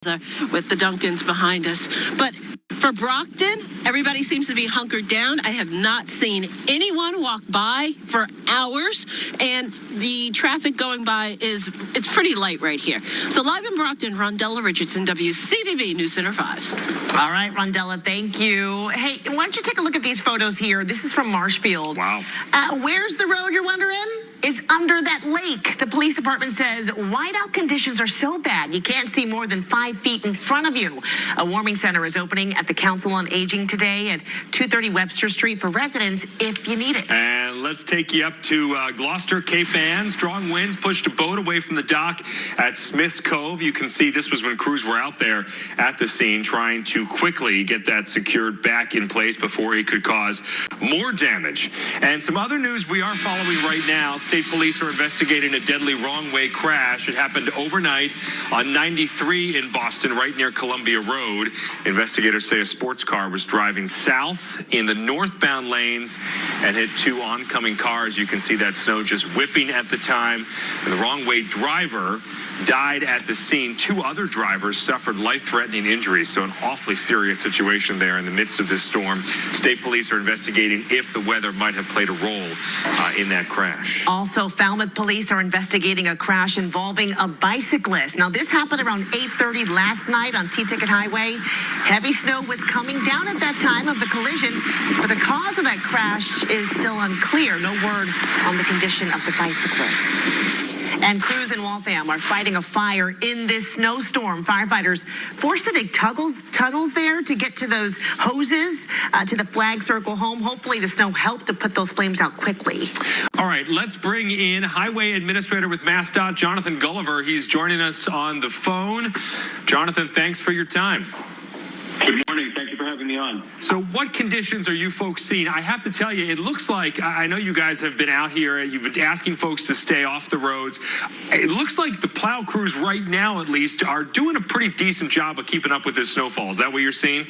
with the Duncans behind us. But for Brockton, everybody seems to be hunkered down. I have not seen anyone walk by for hours, and the traffic going by it's pretty light right here. So live in Brockton, Rondella Richardson, WCVB News Center 5. All right, Rondella, thank you. Hey, why don't you take a look at these photos here? This is from Marshfield. Wow. Where's the road, you're wondering? It's under that lake. The police department says whiteout conditions are so bad you can't see more than 5 feet in front of you. A warming center is opening at the Council on Aging today at 230 Webster Street for residents if you need it. And let's take you up to Gloucester, Cape Ann. Strong winds pushed a boat away from the dock at Smith's Cove. You can see this was when crews were out there at the scene trying to quickly get that secured back in place before it could cause more damage. And some other news we are following right now. State police are investigating a deadly wrong-way crash. It happened overnight on 93 in Boston, right near Columbia Road. Investigators say a sports car was driving south in the northbound lanes and hit two oncoming cars. You can see that snow just whipping at the time. And the wrong-way driver died at the scene. Two other drivers suffered life-threatening injuries, so an awfully serious situation there in the midst of this storm. State police are investigating if the weather might have played a role in that crash. Also, Falmouth police are investigating a crash involving a bicyclist. Now, this happened around 8:30 last night on T-Ticket Highway. Heavy snow was coming down at that time of the collision, but the cause of that crash is still unclear. No word on the condition of the bicyclist. And crews in Waltham are fighting a fire in this snowstorm. Firefighters forced to dig tunnels there to get to those hoses to the Flag Circle home. Hopefully the snow helped to put those flames out quickly. All right, let's bring in Highway Administrator with MassDOT, Jonathan Gulliver. He's joining us on the phone. Jonathan, thanks for your time. Good morning. Thank you for having me on. So what conditions are you folks seeing? I have to tell you, it looks like, I know you guys have been out here, you've been asking folks to stay off the roads. It looks like the plow crews right now, at least, are doing a pretty decent job of keeping up with this snowfall. Is that what you're seeing?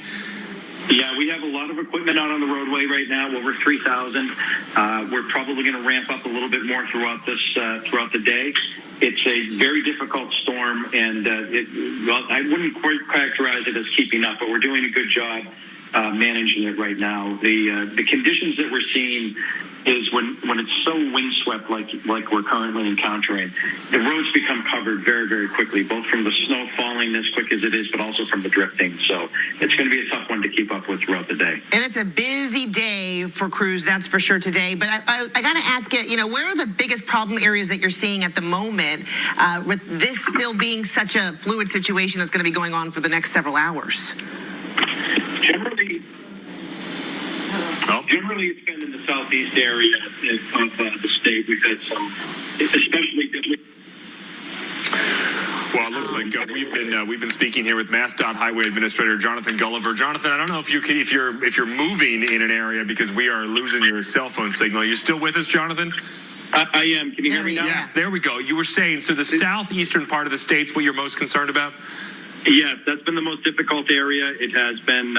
Yeah, we have a lot of equipment out on the roadway right now, over 3,000. We're probably going to ramp up a little bit more throughout the day. It's a very difficult storm, and I wouldn't quite characterize it as keeping up, but we're doing a good job managing it right now. The conditions that we're seeing is when it's so windswept like we're currently encountering, the roads become covered very, very quickly, both from the snow falling as quick as it is, but also from the drifting. So it's going to be a tough one to keep up with throughout the day. And it's a busy day for crews, that's for sure today. But I got to ask you, where are the biggest problem areas that you're seeing at the moment with this still being such a fluid situation that's going to be going on for the next several hours? Generally, it's been in the southeast area of the state. We've had some, especially. Well, it looks like we've been speaking here with MassDOT Highway Administrator Jonathan Gulliver. Jonathan, I don't know if you're moving in an area because we are losing your cell phone signal. Are you still with us, Jonathan? I am. Can you hear me now? Yes, there we go. You were saying, so the southeastern part of the state's what you're most concerned about? Yes, that's been the most difficult area. It has been.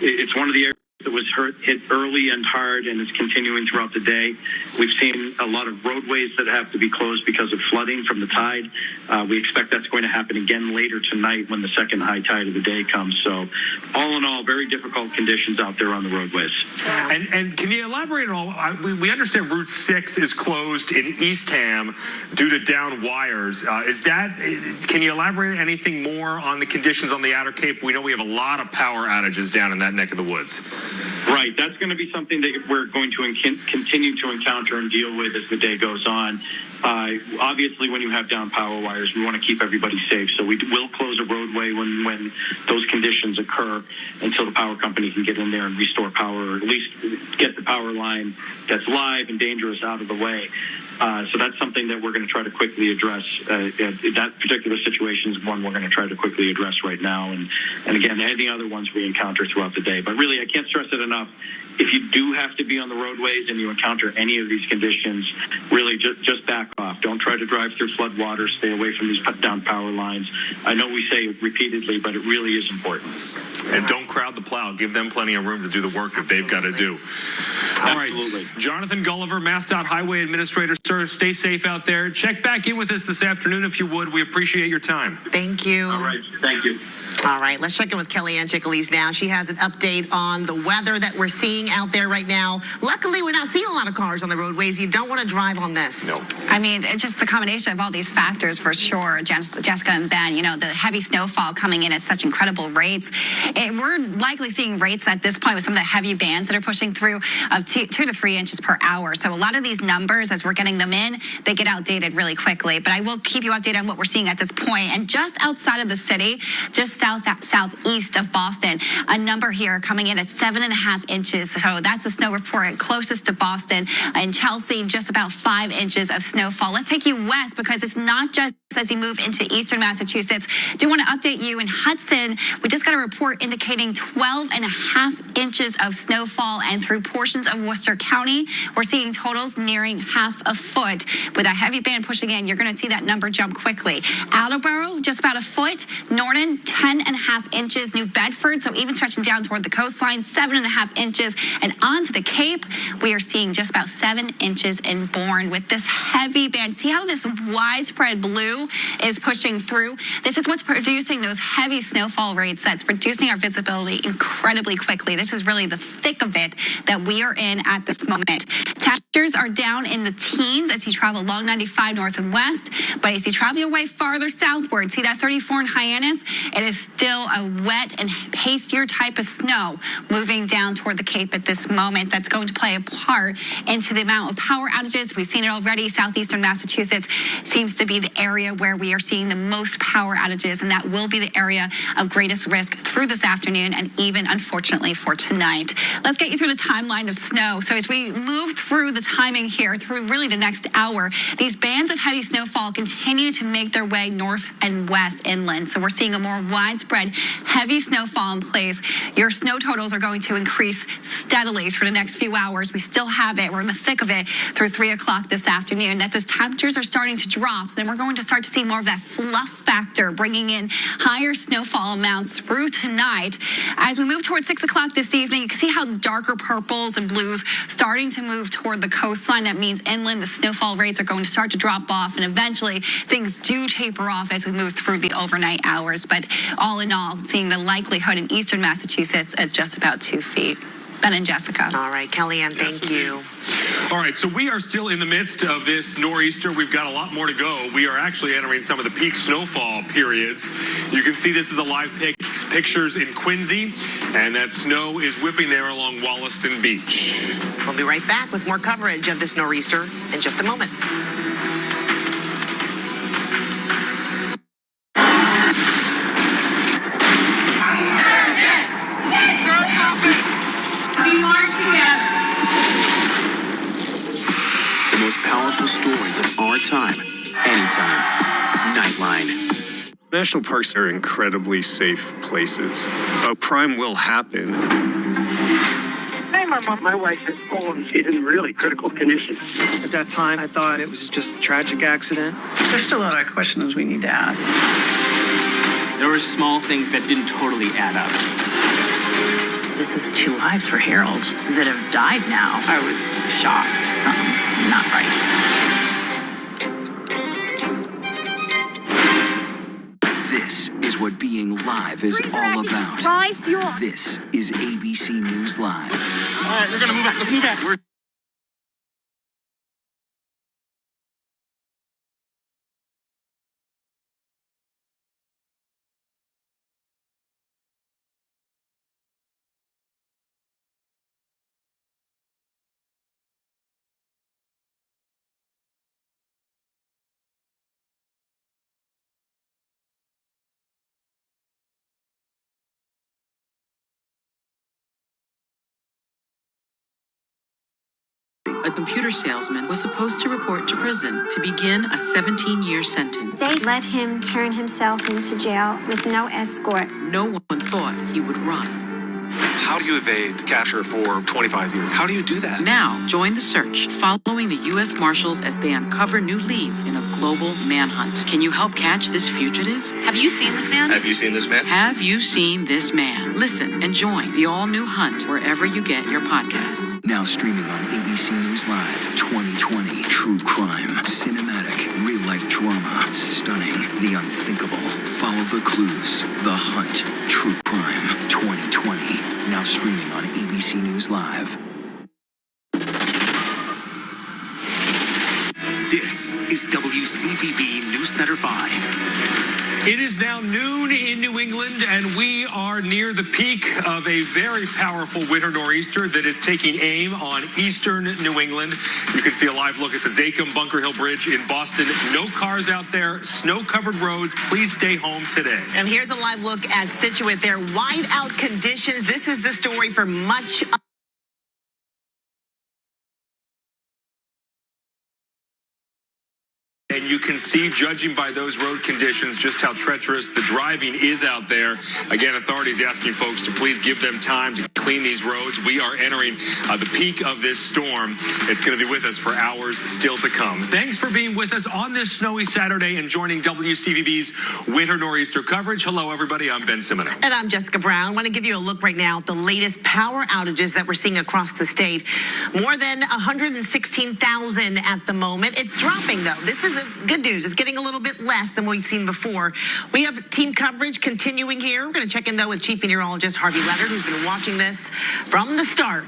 It's one of the areas that was hit early and hard and is continuing throughout the day. We've seen a lot of roadways that have to be closed because of flooding from the tide. We expect that's going to happen again later tonight when the second high tide of the day comes. So all in all, very difficult conditions out there on the roadways. And can you elaborate at all? We understand Route 6 is closed in Eastham due to down wires. Can you elaborate anything more on the conditions on the Outer Cape? We know we have a lot of power outages down in that neck of the woods. Right. That's going to be something that we're going to continue to encounter and deal with as the day goes on. Obviously, when you have down power wires, we want to keep everybody safe. So we will close a roadway when those conditions occur until the power company can get in there and restore power, or at least get the power line that's live and dangerous out of the way. So that's something that we're going to try to quickly address. That particular situation is one we're going to try to quickly address right now. And again, any other ones we encounter throughout the day. But really, I can't stress it enough. If you do have to be on the roadways and you encounter any of these conditions, really just back off. Don't try to drive through flood water. Stay away from these down power lines. I know we say it repeatedly, but it really is important. And don't crowd the plow. Give them plenty of room to do the work that they've got to do. All right, Jonathan Gulliver, MassDOT Highway Administrator, sir, stay safe out there. Check back in with us this afternoon if you would. We appreciate your time. Thank you. All right, thank you. All right, let's check in with Kellyanne Chickalese now. She has an update on the weather that we're seeing out there right now. Luckily, we're not seeing a lot of cars on the roadways. You don't want to drive on this. No. I mean, it's just the combination of all these factors for sure. Jessica and Ben, the heavy snowfall coming in at such incredible rates. We're likely seeing rates at this point with some of the heavy bands that are pushing through of 2 to 3 inches per hour. So a lot of these numbers, as we're getting them in, they get outdated really quickly. But I will keep you updated on what we're seeing at this point. And just outside of the city, just southeast of Boston, a number here coming in at 7.5 inches. So that's the snow report closest to Boston. In Chelsea, just about 5 inches of snowfall. Let's take you west because it's not just as you move into eastern Massachusetts. Do want to update you in Hudson. We just got a report indicating 12.5 inches of snowfall, and through portions of Worcester County, we're seeing totals nearing half a foot. With a heavy band pushing in, you're going to see that number jump quickly. Attleboro, just about a foot. Norton, 10.5 inches. New Bedford, so even stretching down toward the coastline, 7.5 inches. And onto the Cape, we are seeing just about 7 inches in Bourne with this heavy band. See how this widespread blue is pushing through? This is what's producing those heavy snowfall rates that's reducing our visibility incredibly quickly. This is really the thick of it that we are in at this moment. Temperatures are down in the teens as you travel along 95 north and west, but as you travel your way farther southward, see that 34 in Hyannis? It is still a wet and pastier type of snow moving down toward the Cape at this moment. That's going to play a part into the amount of power outages. We've seen it already. Southeastern Massachusetts seems to be the area where we are seeing the most power outages, and that will be the area of greatest risk through this afternoon and even, unfortunately, for tonight. Let's get you through the timeline of snow. So as we move through the timing here, through really the next hour, these bands of heavy snowfall continue to make their way north and west inland. So we're seeing a more widespread heavy snowfall in place. Your snow totals are going to increase steadily through the next few hours. We still have it. We're in the thick of it through 3 o'clock this afternoon. That's as temperatures are starting to drop. So then we're going to start to see more of that fluff factor, bringing in higher snowfall amounts through tonight. As we move towards 6 o'clock this evening, you can see how darker purples and blues starting to move toward the coastline. That means inland, the snowfall rates are going to start to drop off, and eventually things do taper off as we move through the overnight hours. But all in all, seeing the likelihood in eastern Massachusetts at just about 2 feet. Ben and Jessica. All right, Kellyanne, thank you. All right, so we are still in the midst of this nor'easter. We've got a lot more to go. We are actually entering some of the peak snowfall periods. You can see this is a live pictures in Quincy, and that snow is whipping there along Wollaston Beach. We'll be right back with more coverage of this nor'easter in just a moment. The most powerful stories of our time, anytime. Nightline. National parks are incredibly safe places. A crime will happen. Hey, Mama. My wife is fallen. She's in really critical condition. At that time, I thought it was just a tragic accident. There's still a lot of questions we need to ask. There were small things that didn't totally add up. This is 2 lives for Harold that have died now. I was shocked. Something's not right. This is what being live is all about. This is ABC News Live. All right, we're gonna move back. Let's move back. A computer salesman was supposed to report to prison to begin a 17-year sentence. They let him turn himself into jail with no escort. No one thought he would run. How do you evade capture for 25 years? How do you do that? Now, join the search, following the U.S. Marshals as they uncover new leads in a global manhunt. Can you help catch this fugitive? Have you seen this man? Have you seen this man? Have you seen this man? Listen and join the all-new Hunt wherever you get your podcasts. Now streaming on ABC News Live 2020. True crime, cinematic, real-life drama, stunning, the unthinkable. Follow the clues. The Hunt. True crime 2020. Now streaming on ABC News Live. This is WCVB News Center 5. It is now noon in New England, and we are near the peak of a very powerful winter nor'easter that is taking aim on eastern New England. You can see a live look at the Zachem Bunker Hill Bridge in Boston. No cars out there, snow-covered roads. Please stay home today. And here's a live look at Scituate. Their whiteout conditions. This is the story for much And you can see, judging by those road conditions, just how treacherous the driving is out there. Again, authorities asking folks to please give them time to clean these roads. We are entering the peak of this storm. It's going to be with us for hours still to come. Thanks for being with us on this snowy Saturday and joining WCVB's Winter Nor'easter coverage. Hello, everybody. I'm Ben Simoneau. And I'm Jessica Brown. I want to give you a look right now at the latest power outages that we're seeing across the state. More than 116,000 at the moment. It's dropping, though. This is good news. It's getting a little bit less than we've seen before. We have team coverage continuing here. We're going to check in, though, with Chief Meteorologist Harvey Leonard, who's been watching this from the start.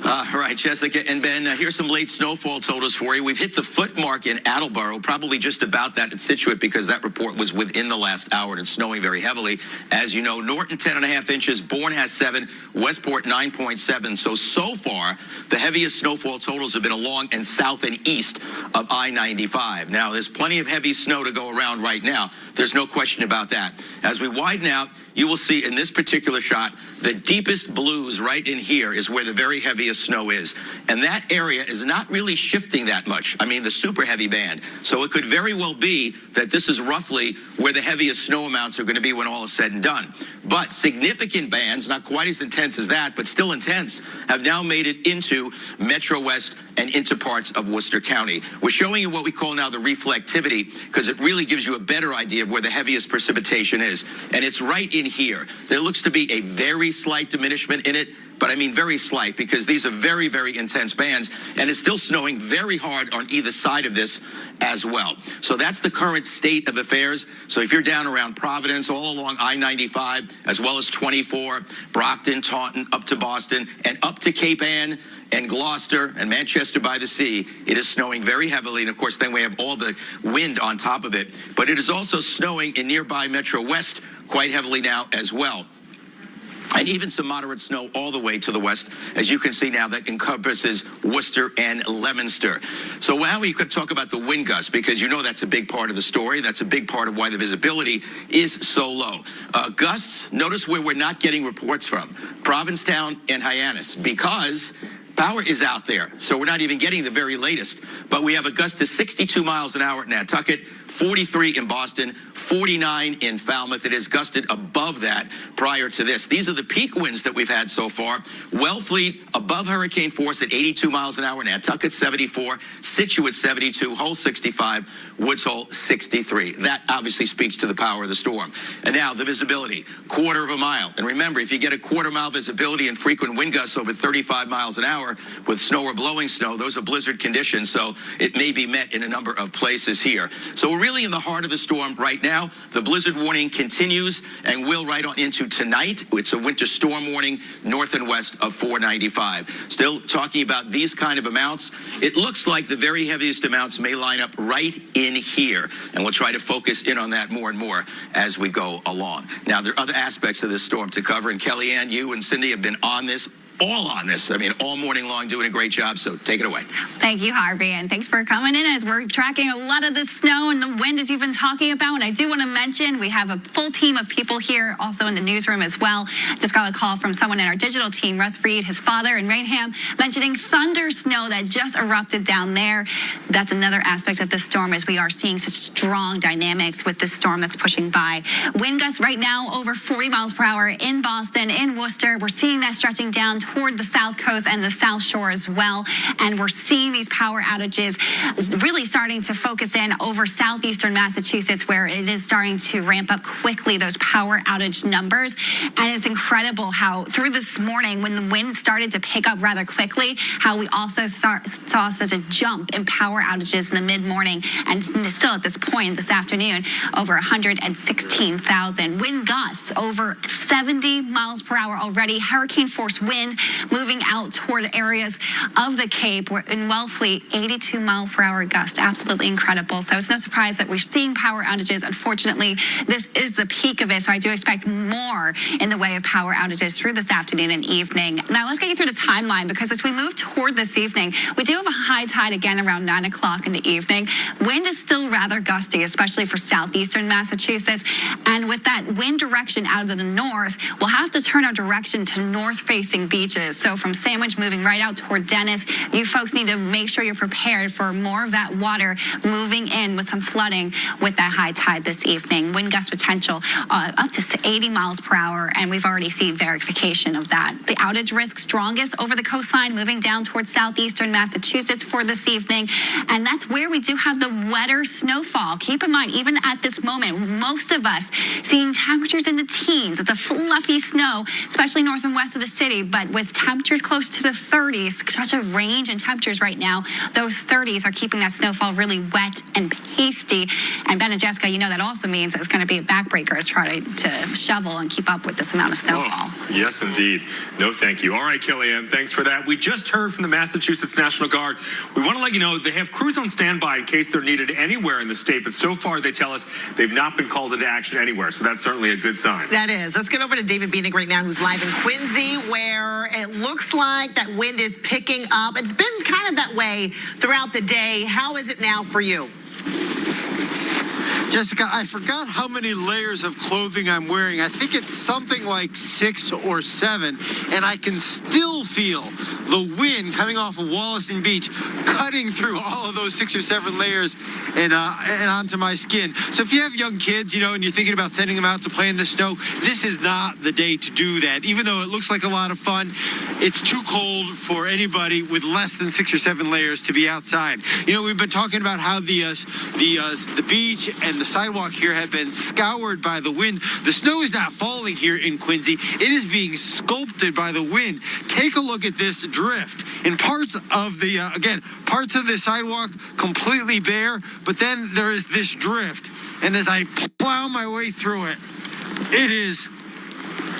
All right, Jessica and Ben, here's some late snowfall totals for you. We've hit the foot mark in Attleboro, probably just about that at Scituate, because that report was within the last hour and it's snowing very heavily. As you know, Norton 10.5 inches, Bourne has 7, Westport 9.7. So far, the heaviest snowfall totals have been along and south and east of I-95. Now, there's plenty of heavy snow to go around right now. There's no question about that. As we widen out, you will see in this particular shot, the deepest blues right in here is where the very heaviest snow is. And that area is not really shifting that much. I mean, the super heavy band. So it could very well be that this is roughly where the heaviest snow amounts are going to be when all is said and done. But significant bands, not quite as intense as that, but still intense, have now made it into Metro West and into parts of Worcester County. We're showing you what we call now the reflectivity, because it really gives you a better idea of where the heaviest precipitation is. And it's right in here. There looks to be a very slight diminishment in it, but I mean very slight, because these are very, very intense bands, and it's still snowing very hard on either side of this as well. So that's the current state of affairs. So if you're down around Providence, all along I-95, as well as 24, Brockton, Taunton, up to Boston, and up to Cape Ann, and Gloucester and Manchester by the Sea, it is snowing very heavily. And of course, then we have all the wind on top of it. But it is also snowing in nearby Metro West quite heavily now as well. And even some moderate snow all the way to the west, as you can see now, that encompasses Worcester and Leominster. So now we could talk about the wind gusts, because you know that's a big part of the story. That's a big part of why the visibility is so low. Gusts, notice where we're not getting reports from. Provincetown and Hyannis, because power is out there, so we're not even getting the very latest. But we have a gust to 62 miles an hour at Nantucket, 43 in Boston, 49 in Falmouth. It has gusted above that prior to this. These are the peak winds that we've had so far. Wellfleet above hurricane force at 82 miles an hour, Nantucket 74, Scituate 72, Hull 65, Woods Hole 63. That obviously speaks to the power of the storm. And now the visibility, quarter of a mile. And remember, if you get a quarter mile visibility and frequent wind gusts over 35 miles an hour with snow or blowing snow, those are blizzard conditions, so it may be met in a number of places here. So we're really in the heart of the storm right now. The blizzard warning continues and will right on into tonight. It's a winter storm warning north and west of 495. Still talking about these kind of amounts. It looks like the very heaviest amounts may line up right in here, and we'll try to focus in on that more and more as we go along. Now, there are other aspects of this storm to cover, and Kellyanne, you and Cindy have been on this all on this. I mean, all morning long doing a great job, so take it away. Thank you, Harvey, and thanks for coming in as we're tracking a lot of the snow and the wind as you've been talking about. And I do want to mention we have a full team of people here also in the newsroom as well. Just got a call from someone in our digital team, Russ Reed, his father in Rainham, mentioning thunder snow that just erupted down there. That's another aspect of the storm as we are seeing such strong dynamics with this storm that's pushing by. Wind gusts right now over 40 miles per hour in Boston, in Worcester. We're seeing that stretching down toward the South Coast and the South Shore as well. And we're seeing these power outages really starting to focus in over southeastern Massachusetts, where it is starting to ramp up quickly, those power outage numbers. And it's incredible how through this morning, when the wind started to pick up rather quickly, how we also saw such a jump in power outages in the mid-morning. And still at this point this afternoon, over 116,000. Wind gusts over 70 miles per hour already. Hurricane force wind moving out toward areas of the Cape. We're in Wellfleet, 82 mile per hour gust. Absolutely incredible. So it's no surprise that we're seeing power outages. Unfortunately, this is the peak of it. So I do expect more in the way of power outages through this afternoon and evening. Now let's get you through the timeline, because as we move toward this evening, we do have a high tide again around 9 o'clock in the evening. Wind is still rather gusty, especially for southeastern Massachusetts. And with that wind direction out of the north, we'll have to turn our direction to north-facing beaches. So from Sandwich moving right out toward Dennis, you folks need to make sure you're prepared for more of that water moving in with some flooding with that high tide this evening. Wind gust potential up to 80 miles per hour, and we've already seen verification of that. The outage risk strongest over the coastline, moving down towards southeastern Massachusetts for this evening, and that's where we do have the wetter snowfall. Keep in mind, even at this moment, most of us seeing temperatures in the teens. It's a fluffy snow, especially north and west of the city, but with temperatures close to the 30s, such a range in temperatures right now, those 30s are keeping that snowfall really wet and pasty. And Ben and Jessica, you know that also means it's going to be a backbreaker as trying to shovel and keep up with this amount of snowfall. Oh, yes, indeed. No, thank you. All right, Kellyanne, thanks for that. We just heard from the Massachusetts National Guard. We want to let you know they have crews on standby in case they're needed anywhere in the state, but so far they tell us they've not been called into action anywhere, so that's certainly a good sign. That is. Let's get over to David Bienig right now, who's live in Quincy, where it looks like that wind is picking up. It's been kind of that way throughout the day. How is it now for you? Jessica, I forgot how many layers of clothing I'm wearing. I think it's something like 6 or 7, and I can still feel the wind coming off of Wollaston Beach, cutting through all of those 6 or 7 layers and onto my skin. So if you have young kids, and you're thinking about sending them out to play in the snow, this is not the day to do that. Even though it looks like a lot of fun, it's too cold for anybody with less than 6 or 7 layers to be outside. We've been talking about how the beach and the sidewalk here have been scoured by the wind. The snow is not falling here in Quincy. It is being sculpted by the wind. Take a look at this drift. In parts of parts of the sidewalk completely bare, but then there is this drift. And as I plow my way through it, it is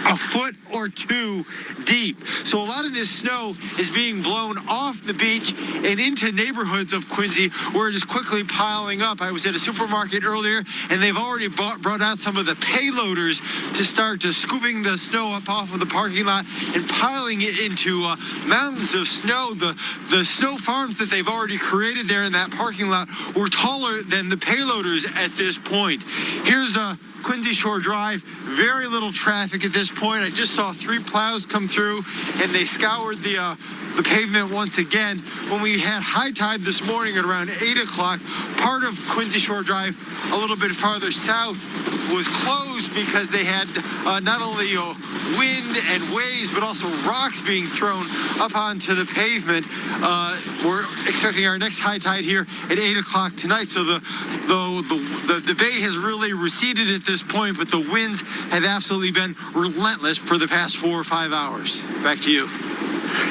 a foot or 2 deep. So a lot of this snow is being blown off the beach and into neighborhoods of Quincy, where it is quickly piling up. I was at a supermarket earlier, and they've already brought out some of the payloaders to start scooping the snow up off of the parking lot and piling it into mountains of snow. The snow farms that they've already created there in that parking lot were taller than the payloaders at this point. Here's Quincy Shore Drive, very little traffic at this point. I just saw 3 plows come through, and they scoured the pavement once again. When we had high tide this morning at around 8 o'clock, part of Quincy Shore Drive, a little bit farther south, was closed because they had not only wind and waves, but also rocks being thrown up onto the pavement. We're expecting our next high tide here at 8 o'clock tonight, so the bay has really receded at this point, but the winds have absolutely been relentless for the past 4 or 5 hours. Back to you.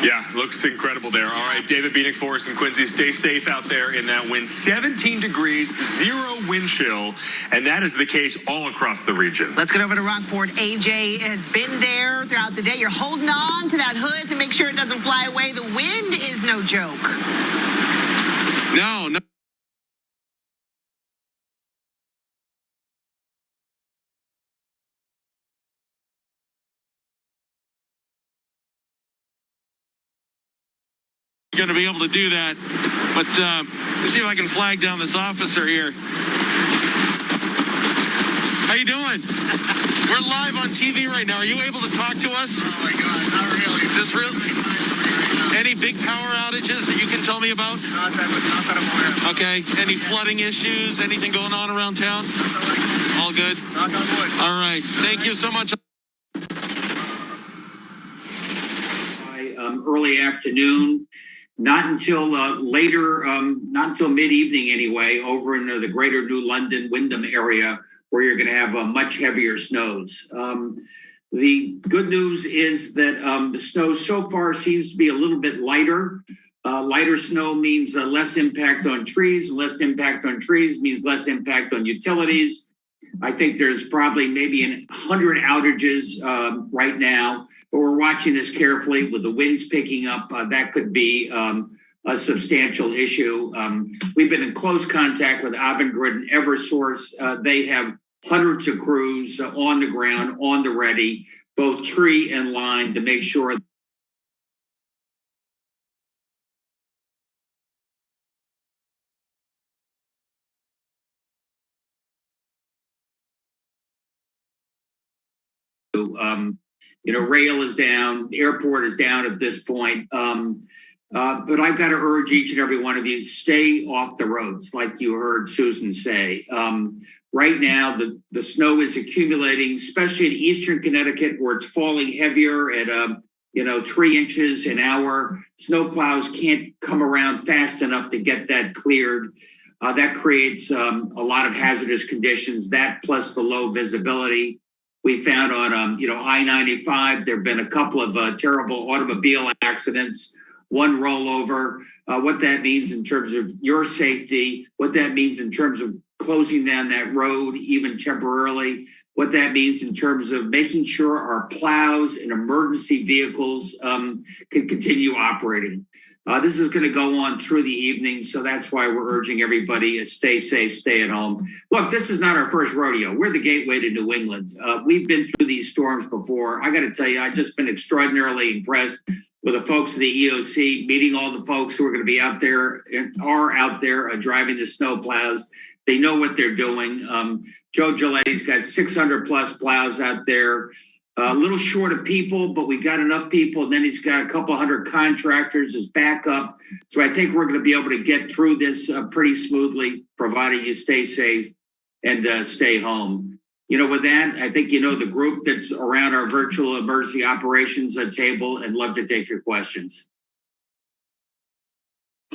Yeah, looks incredible there. All right, David Bienig for us in Quincy. Stay safe out there in that wind. 17 degrees, 0 wind chill, and that is the case all across the region. Let's get over to Rockport. AJ has been there throughout the day. You're holding on to that hood to make sure it doesn't fly away. The wind is no joke. No. going to be able to do that. But let's see if I can flag down this officer here. How you doing? We're live on TV right now. Are you able to talk to us? Oh my God, not really. Just real. Any big power outages that you can tell me about? Not that I'm aware of. Okay. Any flooding issues? Anything going on around town? All good? Knock on wood. All right. Thank you so much. Early afternoon, not until later, not until mid-evening anyway, over in the greater New London, Wyndham area, where you're going to have much heavier snows. The good news is that the snow so far seems to be a little bit lighter. Lighter snow means less impact on trees. Less impact on trees means less impact on utilities. I think there's probably maybe 100 outages right now, but we're watching this carefully with the winds picking up. That could be a substantial issue. We've been in close contact with Avangrid and Eversource. They have hundreds of crews on the ground, on the ready, both tree and line, to make sure rail is down, airport is down at this point. But I've got to urge each and every one of you, stay off the roads, like you heard Susan say. Right now, the snow is accumulating, especially in eastern Connecticut, where it's falling heavier at 3 inches an hour. Snow plows can't come around fast enough to get that cleared. That creates a lot of hazardous conditions. That plus the low visibility. We found on I-95 there have been a couple of terrible automobile accidents, one rollover. What that means in terms of your safety, what that means in terms of closing down that road, even temporarily, what that means in terms of making sure our plows and emergency vehicles can continue operating. This is going to go on through the evening, so that's why we're urging everybody to stay safe, stay at home. Look, this is not our first rodeo. We're the gateway to New England. We've been through these storms before. I got to tell you, I've just been extraordinarily impressed with the folks of the EOC, meeting all the folks who are going to be out there and are out there driving the snow plows. They know what they're doing. Joe Giletti's got 600 plus plows out there. A little short of people, but we got enough people. And then he's got a couple hundred contractors as backup. So I think we're going to be able to get through this pretty smoothly, provided you stay safe and stay home. With that, I think the group that's around our virtual emergency operations table, and love to take your questions.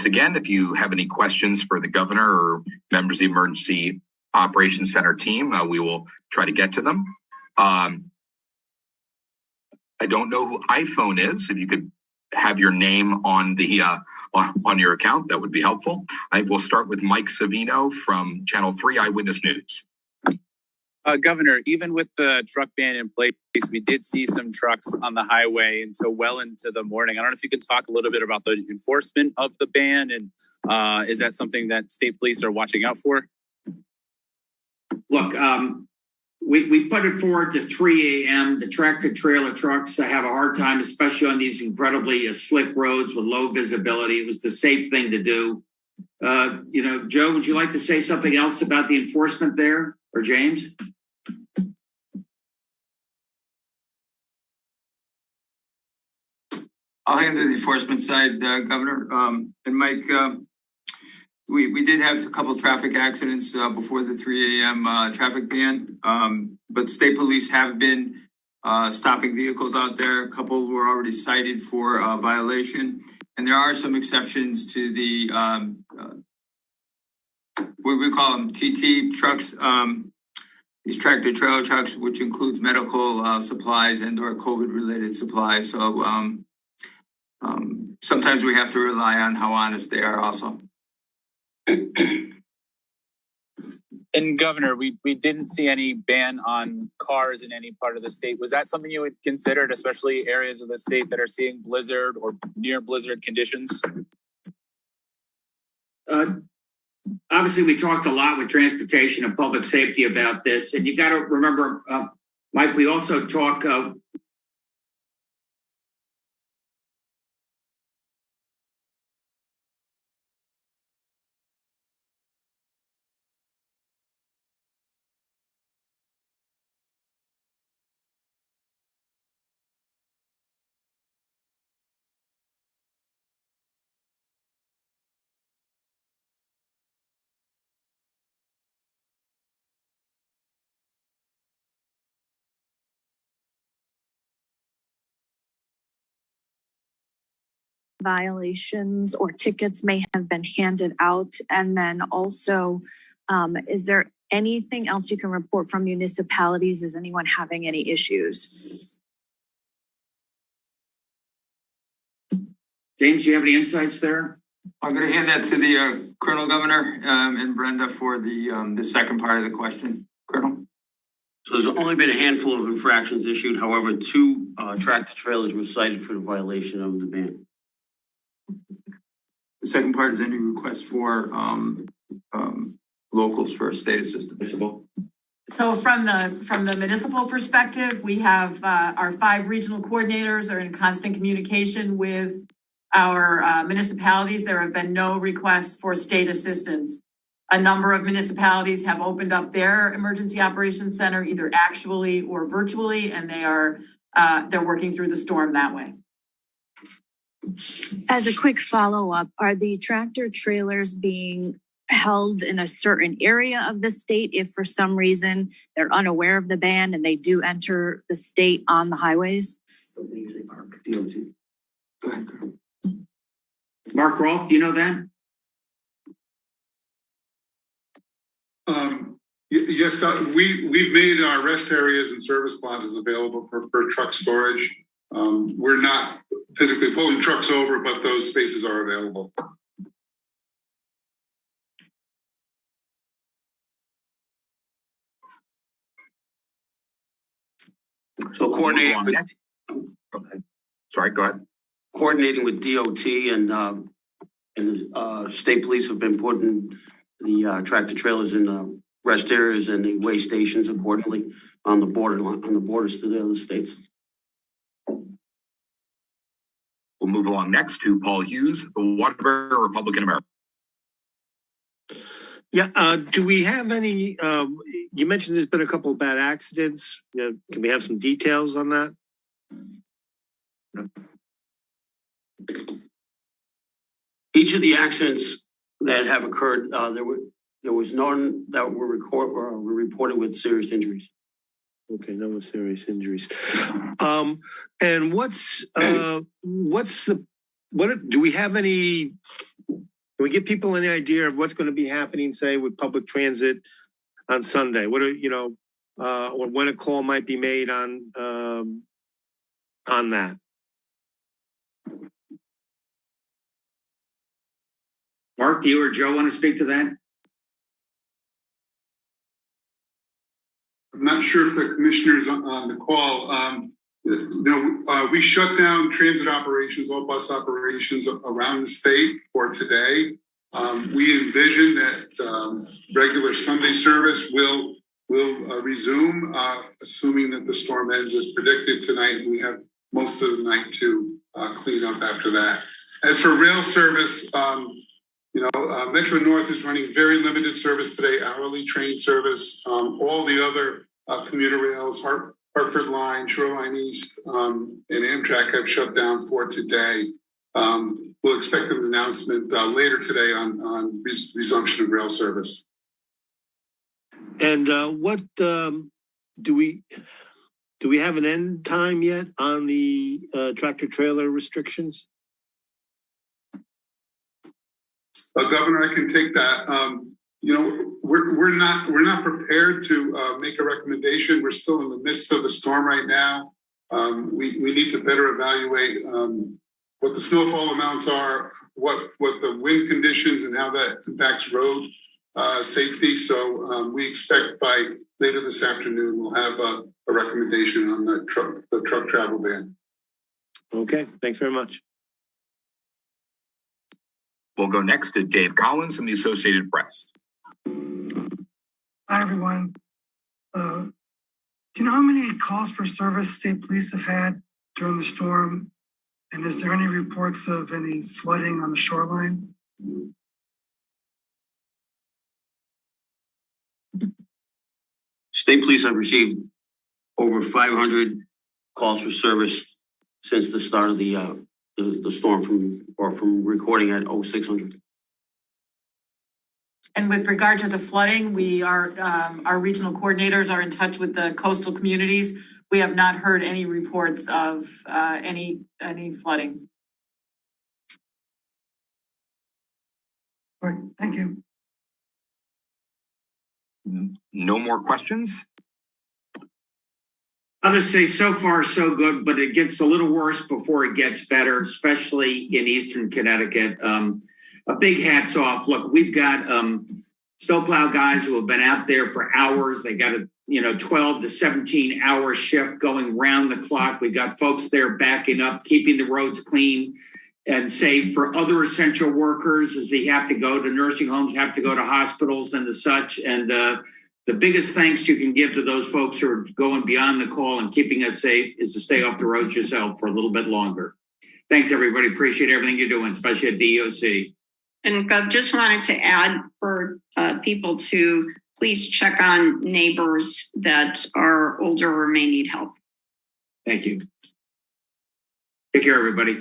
Again, if you have any questions for the governor or members of the Emergency Operations Center team, we will try to get to them. I don't know who iPhone is. If you could have your name on the on your account, that would be helpful. I will start with Mike Savino from Channel 3 Eyewitness News. Governor, even with the truck ban in place, we did see some trucks on the highway until well into the morning. I don't know if you could talk a little bit about the enforcement of the ban, and is that something that state police are watching out for? Look, we put it forward to 3 a.m. The tractor trailer trucks have a hard time, especially on these incredibly slick roads with low visibility. It was the safe thing to do. Joe, would you like to say something else about the enforcement there, or James? I'll handle the enforcement side, Governor. And Mike, we did have a couple of traffic accidents before the 3 a.m. Traffic ban, but state police have been stopping vehicles out there. A couple were already cited for violation. And there are some exceptions to the, what we call them, TT trucks, these tractor trailer trucks, which includes medical supplies and or COVID-related supplies. So sometimes we have to rely on how honest they are also. And Governor, we didn't see any ban on cars in any part of the state. Was that something you had considered, especially areas of the state that are seeing blizzard or near blizzard conditions? Obviously, we talked a lot with transportation and public safety about this. And you got to remember, Mike, we also talk violations or tickets may have been handed out? And then also, is there anything else you can report from municipalities? Is anyone having any issues? James, do you have any insights there? I'm going to hand that to the Colonel Governor and Brenda for the second part of the question. Colonel? So there's only been a handful of infractions issued. However, 2 tractor trailers were cited for the violation of the ban. The second part is any request for locals for state assistance. So from the municipal perspective, we have our 5 regional coordinators are in constant communication with our municipalities. There have been no requests for state assistance. A number of municipalities have opened up their emergency operations center either actually or virtually, and they're working through the storm that way. As a quick follow-up, are the tractor trailers being held in a certain area of the state if for some reason they're unaware of the ban and they do enter the state on the highways? DOT. Go ahead, Colonel. Mark Rolfe, do you know that? Yes, we've made our rest areas and service plazas available for truck storage. We're not physically pulling trucks over, but those spaces are available. So coordinating with, sorry, go ahead. Coordinating with DOT and the state police have been putting the tractor trailers in rest areas and the way stations accordingly on the borders to the other states. We'll move along next to Paul Hughes, the Waterbury Republican American. Yeah, do we have any, you mentioned there's been a couple of bad accidents. Can we have some details on that? Each of the accidents that have occurred, there was none that were reported with serious injuries. Okay, no serious injuries. And do we have any, can we give people any idea of what's going to be happening, say, with public transit on Sunday? What are, or when a call might be made on that? Mark, do you or Joe want to speak to that? I'm not sure if the commissioner's on the call. We shut down transit operations, all bus operations around the state for today. We envision that regular Sunday service will resume, assuming that the storm ends as predicted tonight. We have most of the night to clean up after that. As for rail service, Metro North is running very limited service today, hourly train service. All the other commuter rails, Hartford Line, Shoreline East, and Amtrak have shut down for today. We'll expect an announcement later today on resumption of rail service. And what do we have an end time yet on the tractor trailer restrictions? Governor, I can take that. We're not prepared to make a recommendation. We're still in the midst of the storm right now. We need to better evaluate what the snowfall amounts are, what the wind conditions and how that impacts road safety. So we expect by later this afternoon we'll have a recommendation on the truck travel ban. Okay, thanks very much. We'll go next to Dave Collins from the Associated Press. Hi, everyone. Do you know how many calls for service state police have had during the storm? And is there any reports of any flooding on the shoreline? State police have received over 500 calls for service since the start of the storm from recording at 0600. And with regard to the flooding, we are our regional coordinators are in touch with the coastal communities. We have not heard any reports of any flooding. All right, thank you. No more questions? I'll just say so far so good, but it gets a little worse before it gets better, especially in Eastern Connecticut. A big hats off. Look, we've got snowplow guys who have been out there for hours. They got a 12 to 17 hour shift going round the clock. We got folks there backing up, keeping the roads clean and safe for other essential workers as they have to go to nursing homes, have to go to hospitals and the such. And the biggest thanks you can give to those folks who are going beyond the call and keeping us safe is to stay off the roads yourself for a little bit longer. Thanks, everybody. Appreciate everything you're doing, especially at DOC. And Gov, just wanted to add for people to please check on neighbors that are older or may need help. Thank you. Take care, everybody.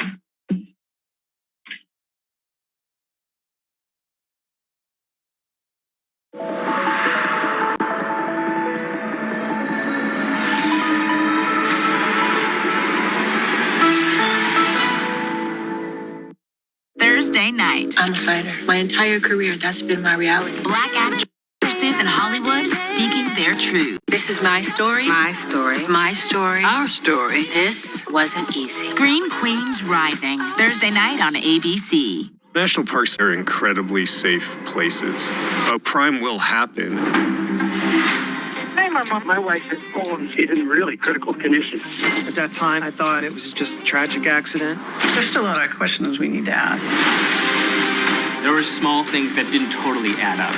Thursday night. I'm a fighter. My entire career, that's been my reality. Black actresses in Hollywood speaking their truth. This is my story. My story. My story. Our story. This wasn't easy. Screen Queens Rising. Thursday night on ABC. National parks are incredibly safe places. A crime will happen. Hey, Mama. My wife is fallen. She's in really critical condition. At that time, I thought it was just a tragic accident. There's still a lot of questions we need to ask. There were small things that didn't totally add up.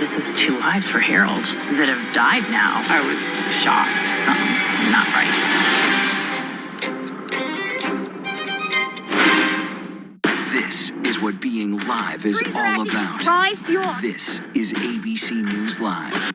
This is 2 lives for Harold that have died now. I was shocked. Something's not right. This is what being live is all about. This is ABC News Live.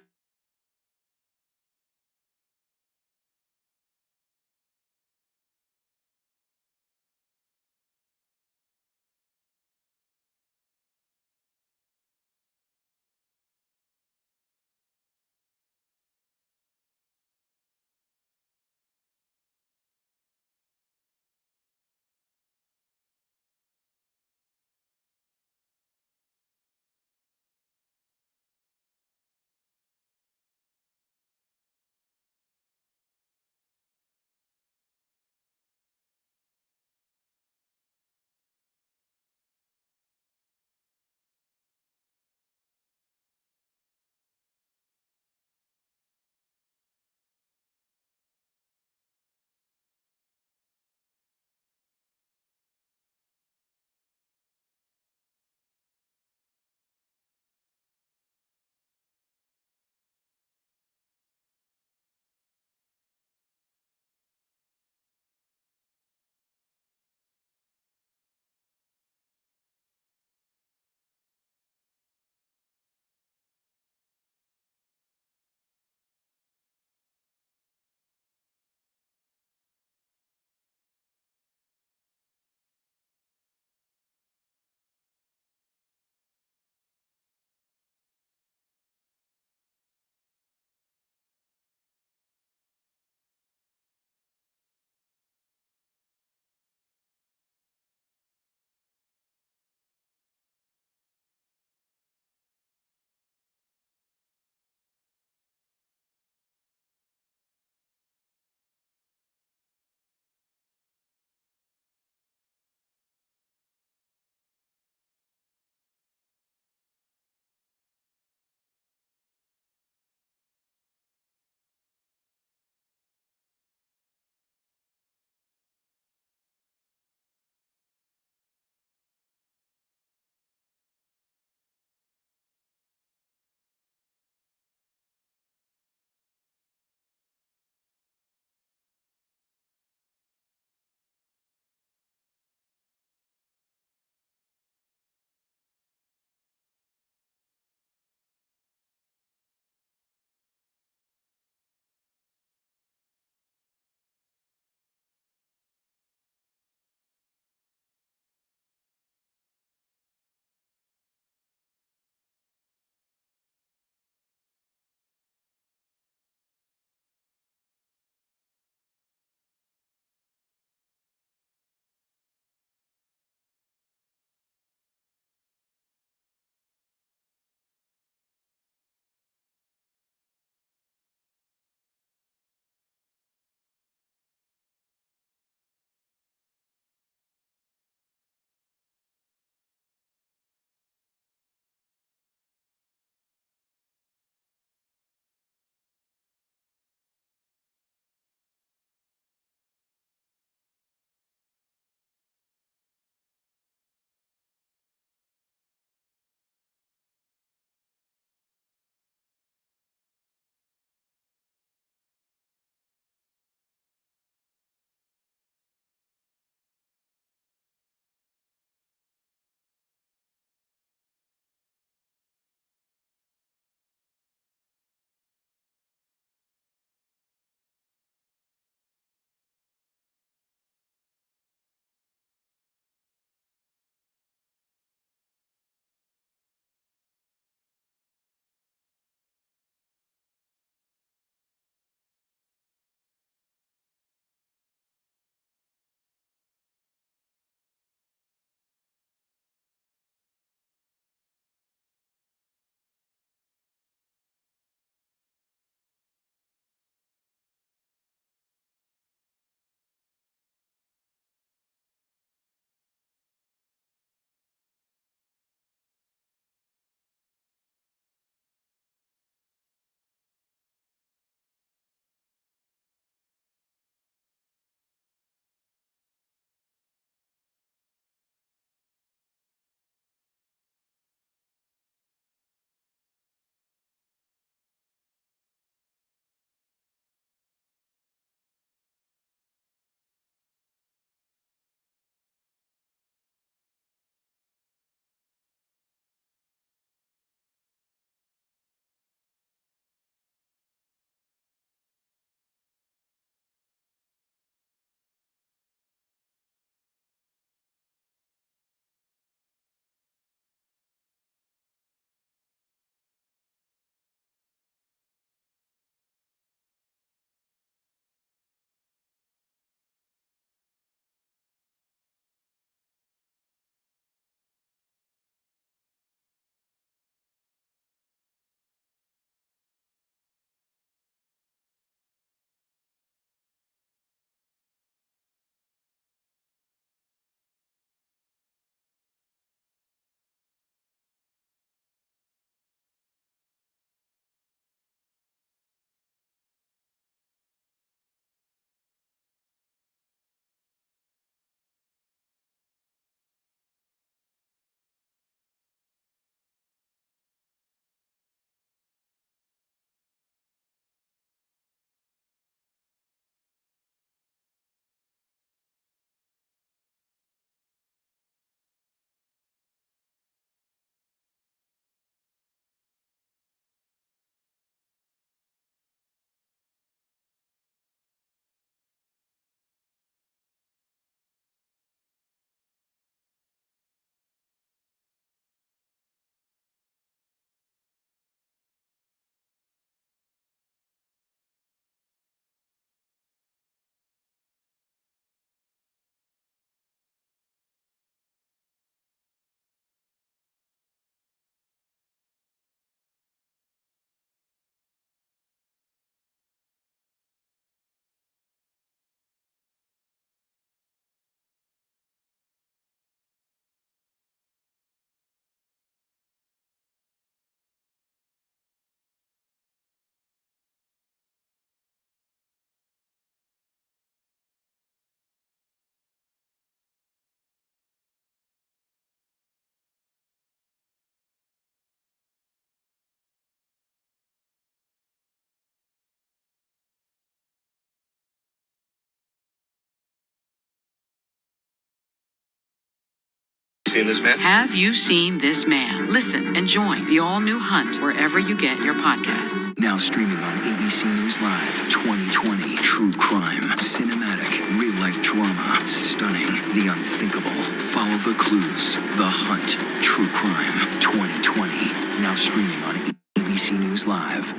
Seen this man? Have you seen this man? Listen and join the all-new Hunt wherever you get your podcasts. Now streaming on ABC News Live 2020. True crime, cinematic, real-life drama, stunning, the unthinkable. Follow the clues. The Hunt. True crime 2020. Now streaming on ABC News Live.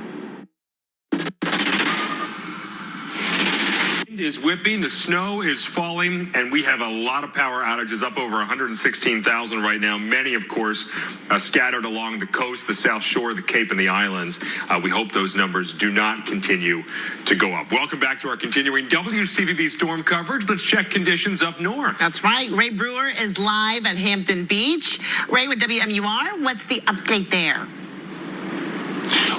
Is whipping, the snow is falling, and we have a lot of power outages, up over 116,000 right now. Many, of course, scattered along the coast, the South Shore, the Cape, and the islands. We hope those numbers do not continue to go up. Welcome back to our continuing WCVB storm coverage. Let's check conditions up north. That's right. Ray Brewer is live at Hampton Beach. Ray with WMUR, what's the update there?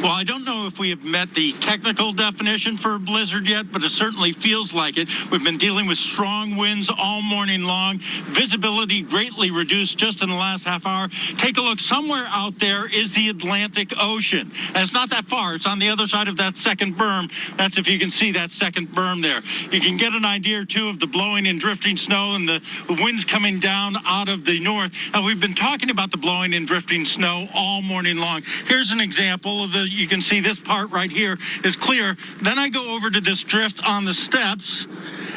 Well, I don't know if we have met the technical definition for a blizzard yet, but it certainly feels like it. We've been dealing with strong winds all morning long. Visibility greatly reduced just in the last half hour. Take a look. Somewhere out there is the Atlantic Ocean. And it's not that far. It's on the other side of that second berm. That's if you can see that second berm there. You can get an idea or two of the blowing and drifting snow and the winds coming down out of the north. And we've been talking about the blowing and drifting snow all morning long. Here's an example of you can see this part right here is clear. Then I go over to this drift on the steps,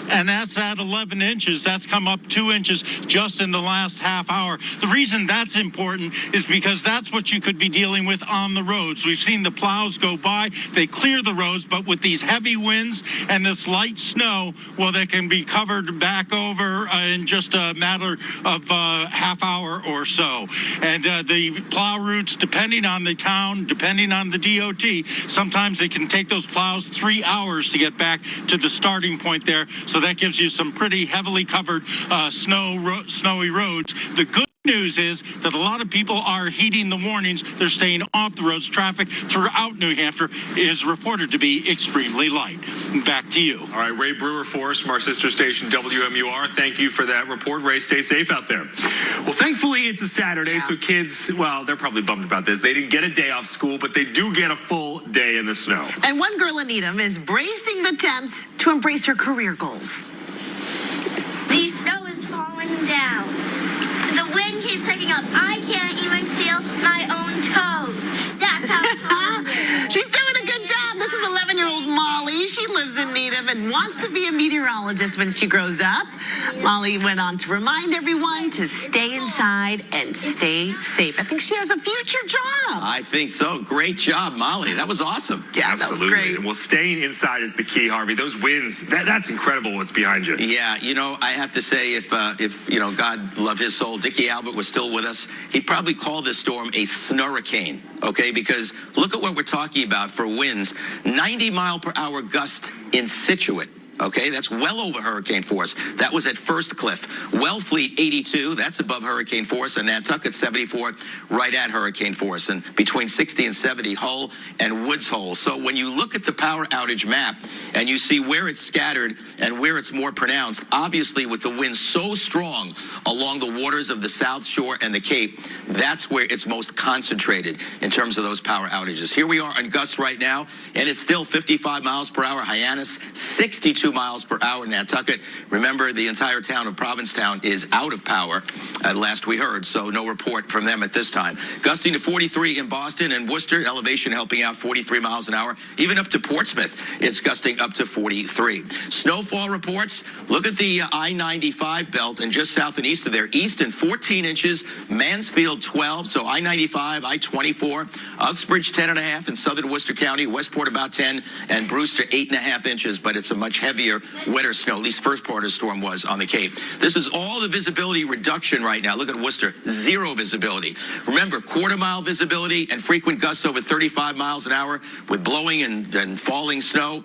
and that's at 11 inches. That's come up 2 inches just in the last half hour. The reason that's important is because that's what you could be dealing with on the roads. We've seen the plows go by. They clear the roads, but with these heavy winds and this light snow, well, they can be covered back over in just a matter of half hour or so. And the plow routes, depending on the town, depending on the DOT, sometimes it can take those plows 3 hours to get back to the starting point there. So that gives you some pretty heavily covered snowy roads. The good news is that a lot of people are heeding the warnings. They're staying off the roads. Traffic throughout New Hampshire is reported to be extremely light. Back to you. All right, Ray Brewer for us from our sister station WMUR. Thank you for that report. Ray, stay safe out there. Well, thankfully it's a Saturday, so kids, well, they're probably bummed about this. They didn't get a day off school, but they do get a full day in the snow. And one girl in Needham is bracing the temps to embrace her career goals. The snow is falling down. The wind keeps picking up. I can't even feel my own toes. That's how cold it is. She's doing a good job. This is 11-year-old Molly. She lives in Needham and wants to be a meteorologist when she grows up. Molly went on to remind everyone to stay inside and stay safe. I think she has a future job. I think so. Great job, Molly. That was awesome. Yeah, absolutely. That was great. Well, staying inside is the key, Harvey. Those winds, that's incredible what's behind you. Yeah, I have to say, if God love his soul, Dickie Albert was still with us, he'd probably call this storm a snurricane, okay? Because look at what we're talking about for winds. 90-mile-per-hour gust in Situate. Okay, that's well over hurricane force. That was at First Cliff. Wellfleet, 82, that's above hurricane force, and Nantucket, 74, right at hurricane force. And between 60 and 70, Hull and Woods Hole. So when you look at the power outage map and you see where it's scattered and where it's more pronounced, obviously with the wind so strong along the waters of the South Shore and the Cape, that's where it's most concentrated in terms of those power outages. Here we are on Gusts right now, and it's still 55 miles per hour, Hyannis, 62 miles per hour, Nantucket. Remember, the entire town of Provincetown is out of power, last we heard, so no report from them at this time. Gusting to 43 in Boston and Worcester, elevation helping out 43 miles an hour. Even up to Portsmouth, it's gusting up to 43. Snowfall reports, look at the I-95 belt, and just south and east of there, Easton 14 inches, Mansfield 12, so I-95, I-24, Uxbridge 10.5 in southern Worcester County, Westport about 10, and Brewster 8.5 inches, but it's a much heavier, wetter snow, at least first part of the storm was on the Cape. This is all the visibility reduction right now. Look at Worcester, 0 visibility. Remember, quarter-mile visibility and frequent gusts over 35 miles an hour with blowing and falling snow.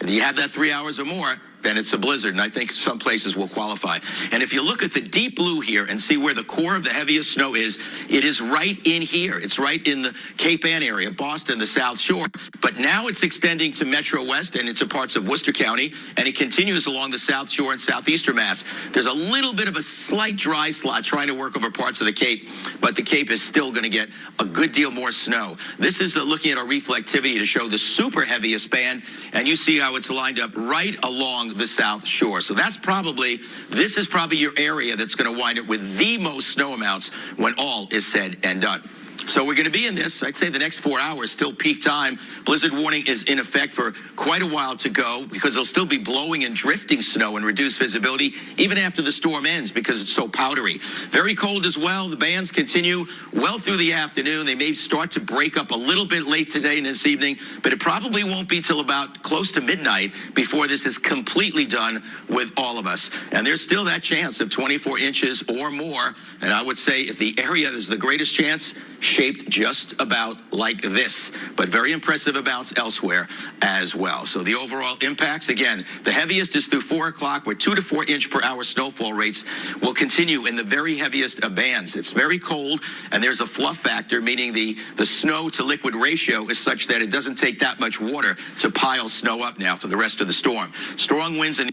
If you have that 3 hours or more, then it's a blizzard, and I think some places will qualify. And if you look at the deep blue here and see where the core of the heaviest snow is, it is right in here. It's right in the Cape Ann area, Boston, the South Shore. But now it's extending to Metro West and into parts of Worcester County, and it continues along the South Shore and southeastern Mass. There's a little bit of a slight dry slot trying to work over parts of the Cape, but the Cape is still going to get a good deal more snow. This is looking at our reflectivity to show the super heaviest band, and you see how it's lined up right along along the South Shore. So this is probably your area that's going to wind up with the most snow amounts when all is said and done. So we're going to be in this, I'd say the next 4 hours, still peak time. Blizzard warning is in effect for quite a while to go because there'll still be blowing and drifting snow and reduced visibility even after the storm ends because it's so powdery. Very cold as well. The bands continue well through the afternoon. They may start to break up a little bit late today and this evening, but it probably won't be till about close to midnight before this is completely done with all of us. And there's still that chance of 24 inches or more. And I would say if the area is the greatest chance, shaped just about like this, but very impressive amounts elsewhere as well. So the overall impacts, again, the heaviest is through 4 o'clock, where 2 to 4 inch per hour snowfall rates will continue in the very heaviest of bands. It's very cold, and there's a fluff factor, meaning the snow to liquid ratio is such that it doesn't take that much water to pile snow up now for the rest of the storm. Strong winds and